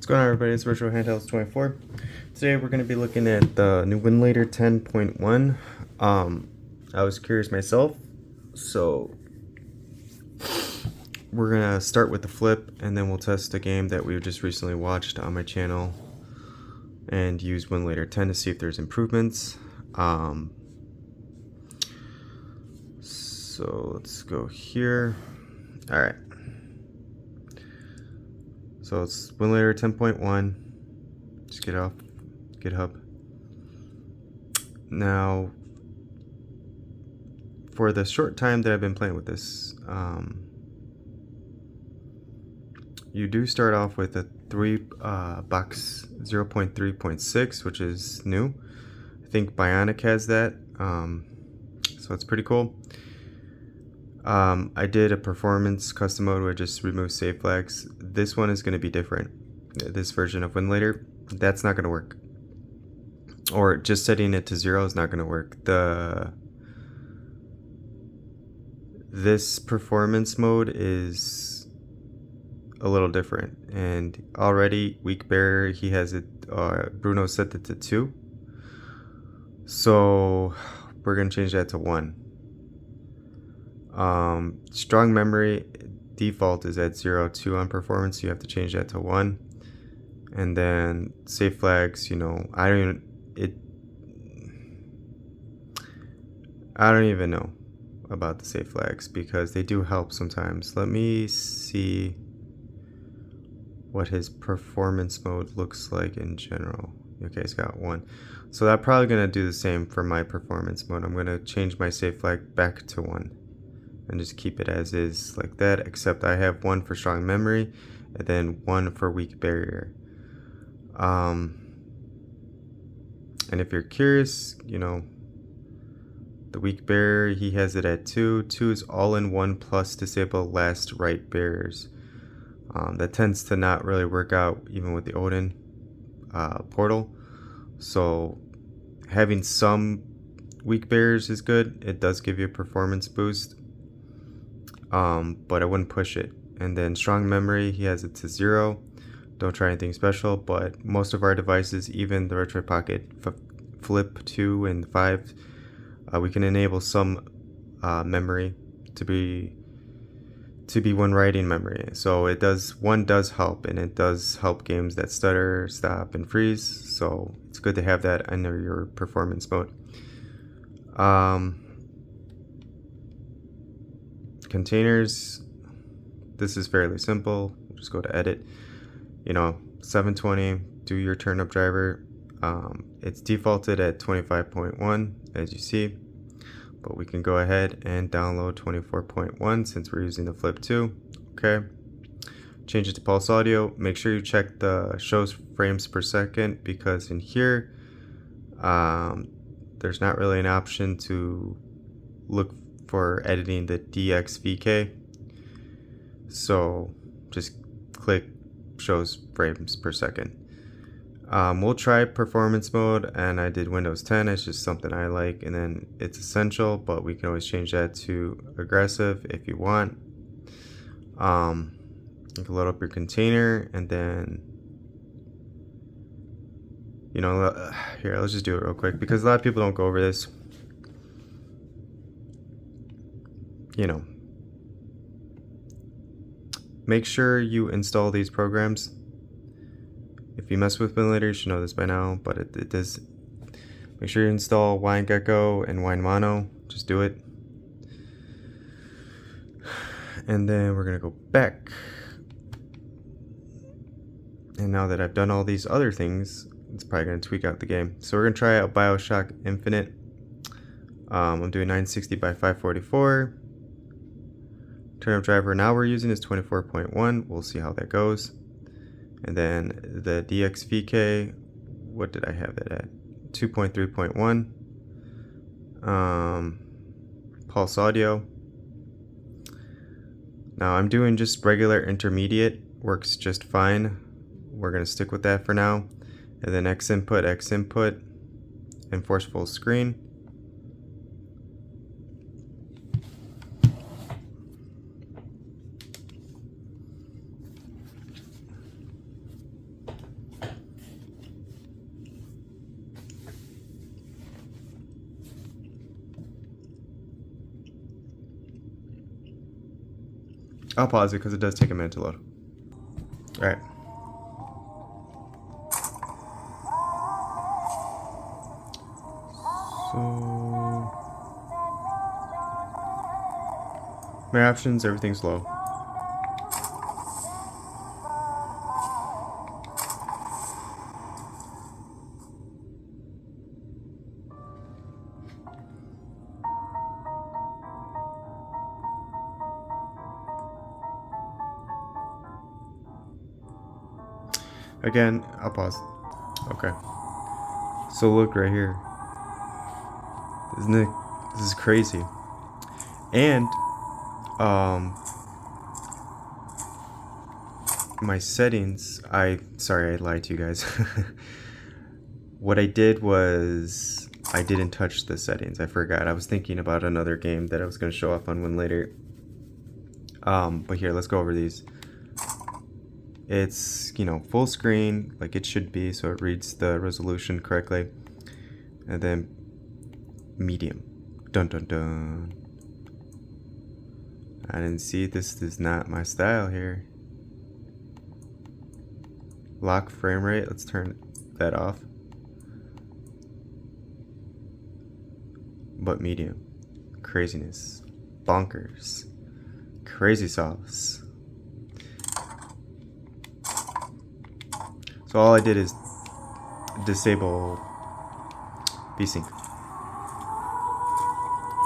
What's going on, everybody? It's Virtual Handhelds 24. Today we're going to be looking at the new Winlator 10.1. I was curious myself, so we're going to start with the flip, and then we'll test a game that we've just recently watched on my channel and use Winlator 10 to see if there's improvements. So let's go here. All right. So it's Winlator 10.1. Just get off GitHub. Now, for the short time that I've been playing with this, you do start off with a 3-box 0.3.6, which is new. I think Bionic has that, so it's pretty cool. I did a performance custom mode where I just removed save flags. This one is going to be different. This version of Winlator, that's not going to work. Or just setting it to 0 is not going to work. This performance mode is a little different, and already weak barrier, he has it. Bruno set it to 2, so we're going to change that to 1. Strong memory default is at 0.2 on performance. You have to change that to 1. And then save flags, I don't even know about the save flags because they do help sometimes. Let me see what his performance mode looks like in general. Okay, it's got 1. So that's probably going to do the same for my performance mode. I'm going to change my save flag back to 1 and just keep it as is like that, except I have 1 for strong memory and then 1 for weak barrier. And if you're curious, the weak barrier, he has it at 2. 2 is all in 1 plus disable last right barriers. That tends to not really work out even with the Odin portal. So having some weak barriers is good. It does give you a performance boost, but I wouldn't push it. And then strong memory, he has it to 0. Don't try anything special, but most of our devices, even the Retro Pocket Flip 2 and 5, we can enable some memory to be when writing memory. So one does help, and it does help games that stutter, stop, and freeze. So it's good to have that under your performance mode. Containers, this is fairly simple. Just go to edit, 720, do your turnip driver. It's defaulted at 25.1 as you see, but we can go ahead and download 24.1 since we're using the Flip 2. Okay, change it to pulse audio. Make sure you check the shows frames per second, because in here there's not really an option to look for editing the DXVK, so just click shows frames per second. We'll try performance mode, and I did Windows 10. It's just something I like, and then it's essential, but we can always change that to aggressive if you want. You can load up your container, and then here, let's just do it real quick because a lot of people don't go over this. Make sure you install these programs. If you mess with Winlator, you should know this by now, but it does. Make sure you install WineGecko and WineMono. Just do it. And then we're gonna go back. And now that I've done all these other things, it's probably gonna tweak out the game. So we're gonna try out Bioshock Infinite. I'm doing 960 by 544. Turnip driver now we're using is 24.1. We'll see how that goes. And then the DXVK, what did I have it at? 2.3.1. Pulse audio. Now I'm doing just regular intermediate, works just fine. We're gonna stick with that for now. And then X input, and force full screen. I'll pause it because it does take a minute to load. Alright. So my options, everything's low. Again, I'll pause. Okay. So look right here. Isn't it? This is crazy. And my settings, sorry I lied to you guys. What I did was I didn't touch the settings. I forgot. I was thinking about another game that I was going to show off on Winlator. But here, let's go over these. It's, you know, full screen like it should be, so it reads the resolution correctly. And then medium. Dun dun dun. I didn't see, this is not my style here. Lock frame rate, let's turn that off. But medium. Craziness. Bonkers. Crazy sauce. So all I did is disable VSync.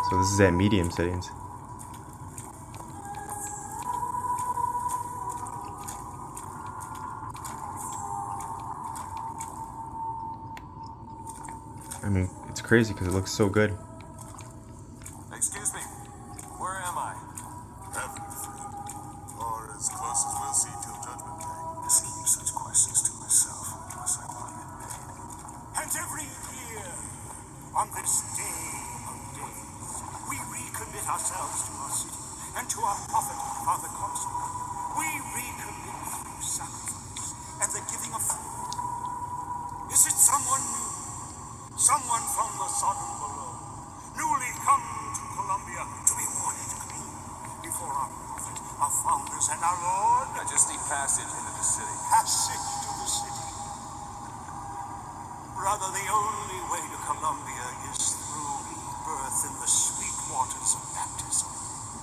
So this is at medium settings. I mean, it's crazy because it looks so good. Excuse me, where am I? Heaven, friend. Or as close as we'll see till Judgment Day. I keep such questions to myself unless I want to get paid. And every year, on this day of days, we recommit ourselves to our city and to our prophet, Father Consul. We recommit through sacrifice and the giving of food. Is it someone new? Someone from the Sodom below, newly come to Columbia to be washed clean before our prophet, our founders, and our Lord? I just need passage into the city. Passage to the city. Brother, the only way to Columbia is through birth in the sweet waters of baptism.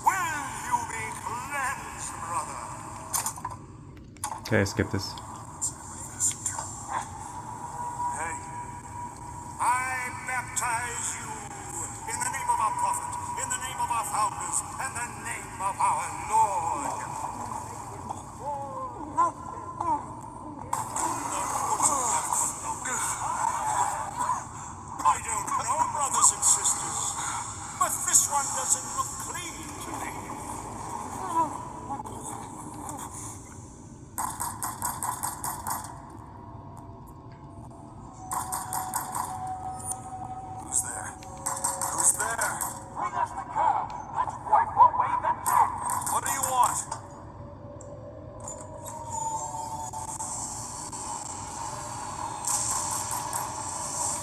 Will you be cleansed, brother? Okay, skip this. Baptize you in the name of our prophet, in the name of our founders, and the name of our Lord. I don't know, brothers and sisters, but this one doesn't look clean to me.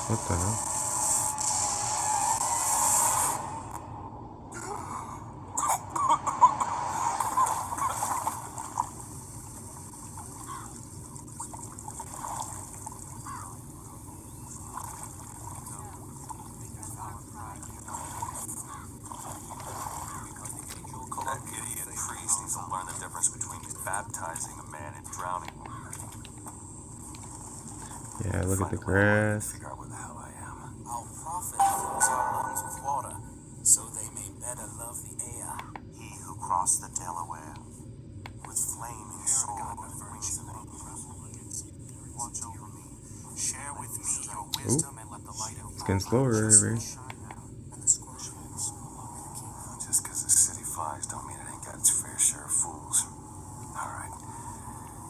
What the hell? That idiot priest needs to learn the difference between baptizing a man and drowning one. Yeah, look at the grass. Figure out where the hell I am. Our prophet fills our lungs with water, so they may better love the air. He who crossed the Delaware with flaming sword and wings of angels. Watch over me. Share with me your wisdom and let the light of It's getting slower, right? Just because the city flies don't mean it ain't got its fair share of fools. Alright.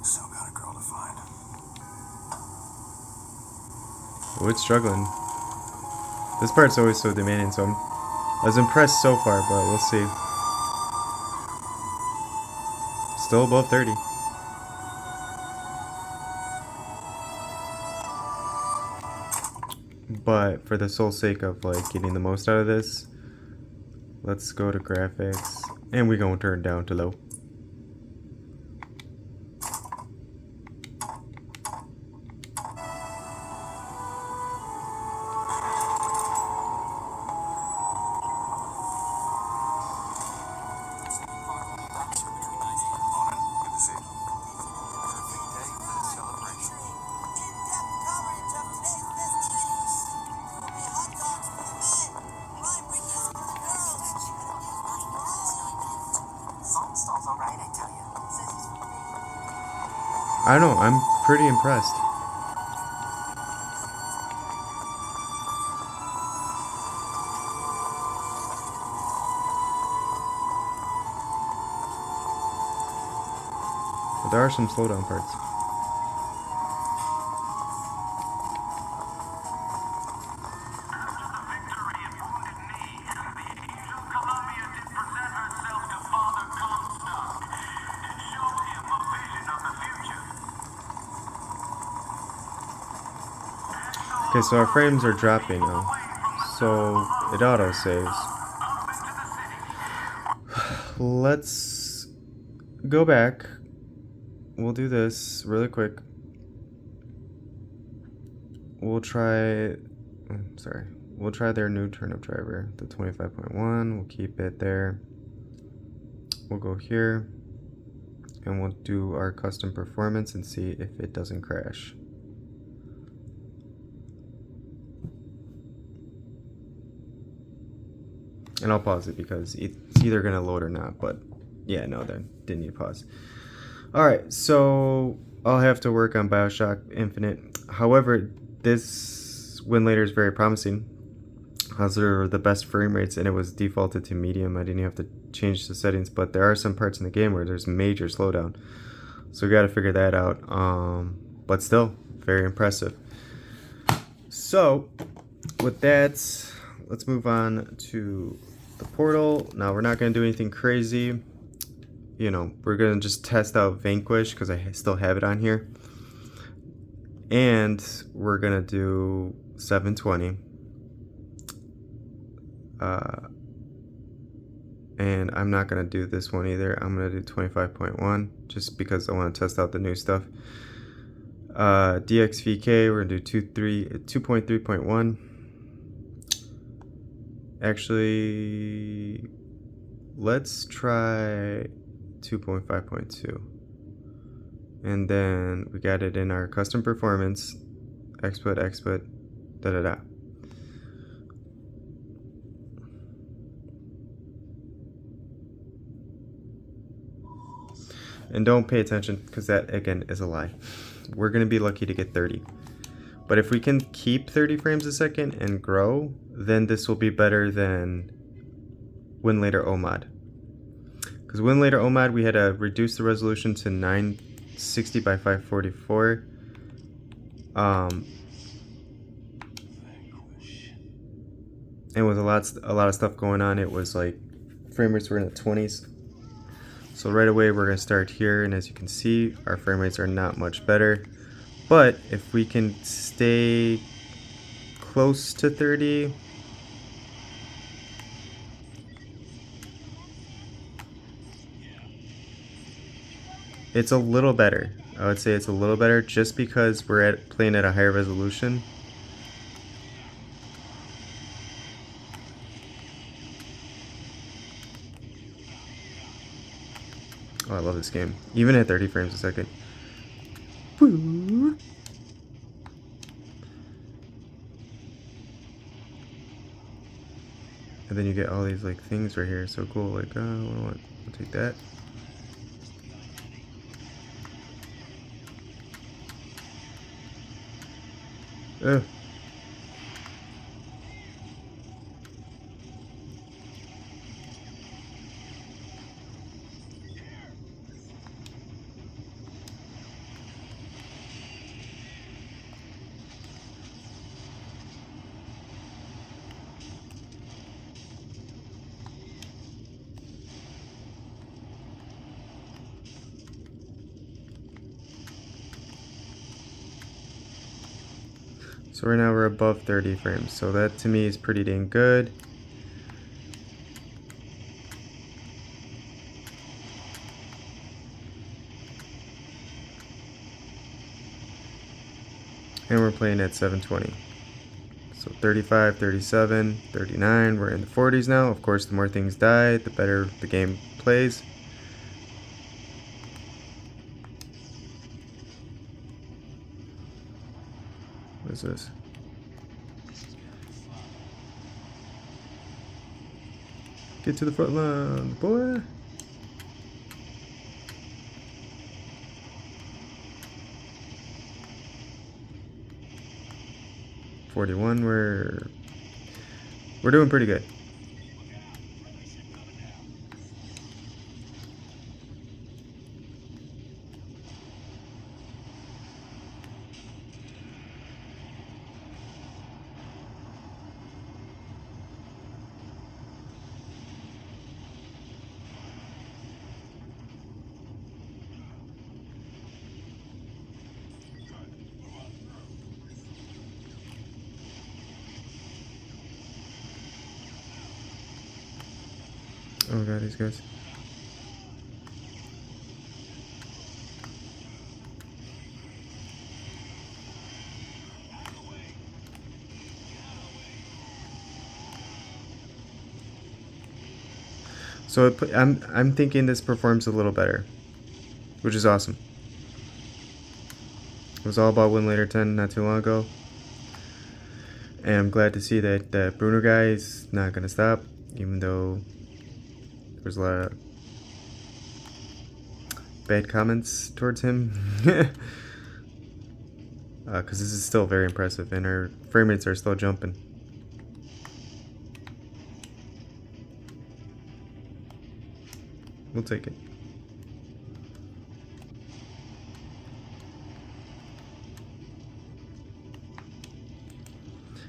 Still got a girl to find. Oh, it's struggling. This part's always so demanding, so I was impressed so far, but we'll see. Still above 30. But for the sole sake of like getting the most out of this, let's go to graphics and we're gonna turn it down to low. I don't know, I'm pretty impressed. But there are some slowdown parts. Okay, so our frames are dropping now. So it auto saves. Let's go back. We'll do this really quick. We'll try we'll try their new turnip driver, the 25.1. We'll keep it there. We'll go here and we'll do our custom performance and see if it doesn't crash. And I'll pause it because it's either gonna load or not, but yeah, no, then didn't need to pause. Alright, so I'll have to work on Bioshock Infinite. However, this Winlator is very promising. Those are the best frame rates, and it was defaulted to medium. I didn't have to change the settings, but there are some parts in the game where there's major slowdown. So we gotta figure that out. But still, very impressive. So, with that, let's move on to the portal. Now, we're not gonna do anything crazy. You know, we're gonna just test out Vanquish because I still have it on here. And we're gonna do 720. And I'm not gonna do this one either. I'm gonna do 25.1 just because I want to test out the new stuff. DXVK, we're gonna do 2.3.1. Actually, let's try 2.5.2. And then we got it in our custom performance, export, da. And don't pay attention because that again is a lie. We're gonna be lucky to get 30. But if we can keep 30 frames a second and grow, then this will be better than Winlator OMOD. Because Winlator OMOD, we had to reduce the resolution to 960 by 544. And with a lot of stuff going on, it was like frame rates were in the 20s. So right away we're gonna start here, and as you can see, our frame rates are not much better. But if we can stay close to 30, it's a little better. I would say it's a little better just because we're playing at a higher resolution. Oh, I love this game. Even at 30 frames a second. Woo. And then you get all these like things right here. So cool. Like, I'll take that. Ugh. So right now we're above 30 frames, so that to me is pretty dang good. And we're playing at 720. So 35, 37, 39, we're in the 40s now. Of course, the more things die, the better the game plays. What is this? Get to the front line, boy. 41. We're doing pretty good. Oh god, these guys. So I'm thinking this performs a little better, which is awesome. It was all about Winlator 10 not too long ago, and I'm glad to see that the Bruner guy is not gonna stop, even though there's a lot of bad comments towards him. Because this is still very impressive, and our frame rates are still jumping. We'll take it.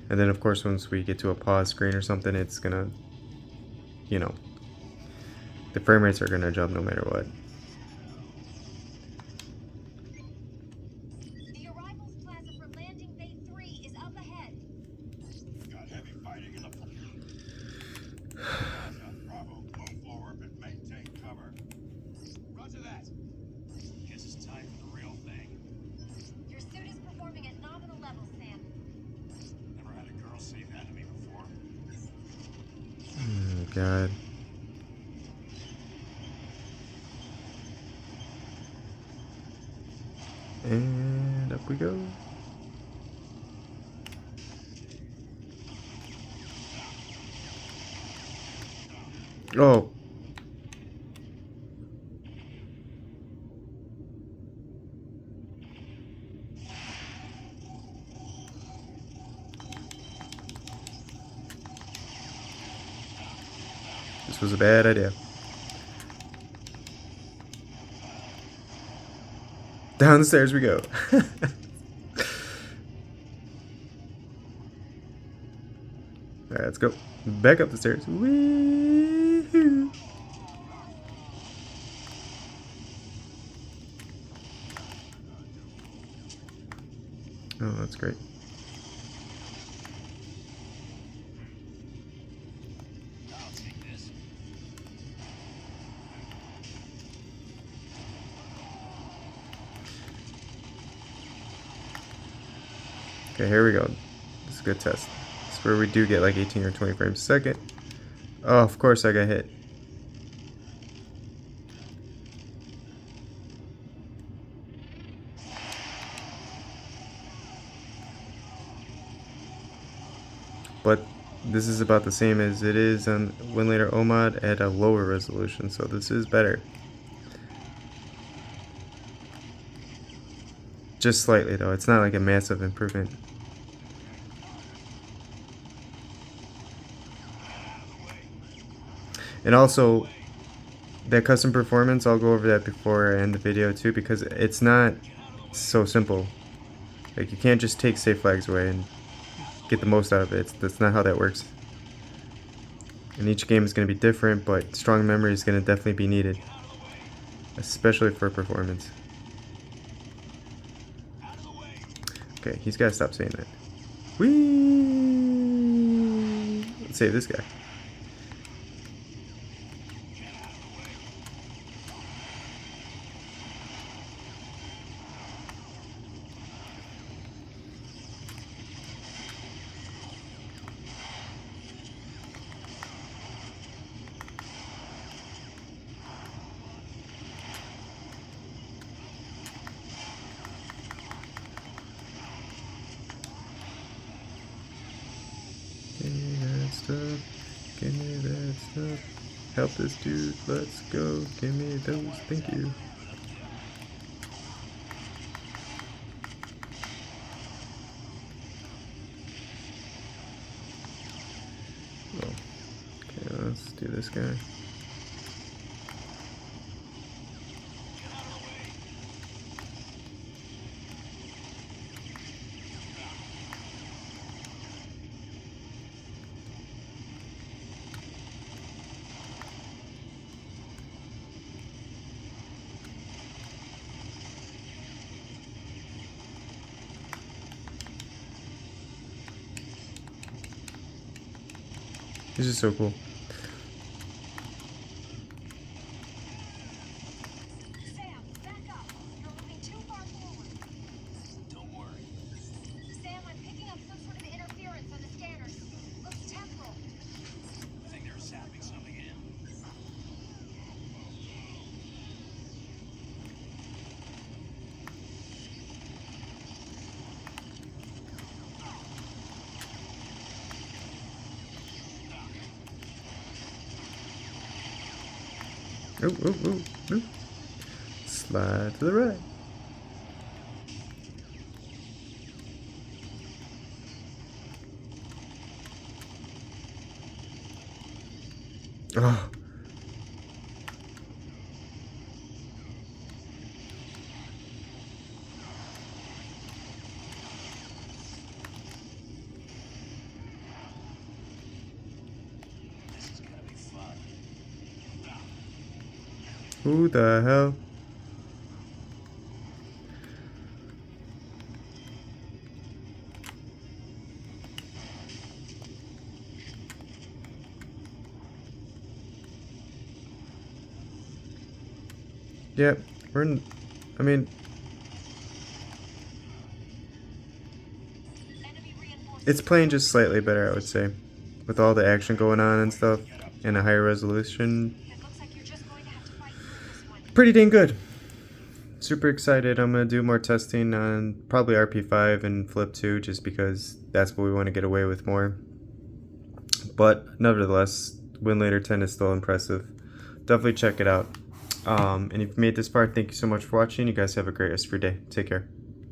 And then, of course, once we get to a pause screen or something, it's gonna, you know, the frame rates are gonna jump no matter what. The arrivals plaza for landing bay 3 is up ahead. Got heavy fighting in the Bravo, move forward and maintain cover. Roger that. Guess it's time for the real thing. Your suit is performing at nominal levels, Sam. Never had a girl say that to me before. Oh god. And up we go. Oh. This was a bad idea. Down the stairs we go. Alright, let's go. Back up the stairs. Woo-hoo. Oh, that's great. I'll take this. Okay, here we go. This is a good test. This is where we do get like 18 or 20 frames a second. Oh, of course I got hit. But this is about the same as it is on Winlator OMOD at a lower resolution, so this is better. Just slightly though, it's not like a massive improvement. And also, that custom performance, I'll go over that before I end the video too, because it's not so simple. Like, you can't just take safe flags away and get the most out of it. That's not how that works. And each game is going to be different, but strong memory is going to definitely be needed, especially for performance. Okay, he's got to stop saying that. Whee! Let's save this guy. Give me that stuff. Give me that stuff. Help this dude. Let's go. Give me those. Thank you. this guy. This is so cool. Sam, back up. You're moving too far forward. Don't worry. Sam, I'm picking up some sort of interference on the scanners. Looks temporal. I think they're zapping something in. Ooh, ooh, ooh, ooh. Slide to the right. Oh. This is gonna be fun. Who the hell? Yeah, we're in, I mean, Enemy reinforcements. it's playing just slightly better, I would say. With all the action going on and stuff, and a higher resolution. It looks like you're just going to have to fight through this one. Pretty dang good. Super excited. I'm going to do more testing on probably RP5 and Flip2 just because that's what we want to get away with more. But nevertheless, Winlator 10 is still impressive. Definitely check it out. And if you made this far, thank you so much for watching. You guys have a great rest of your day. Take care.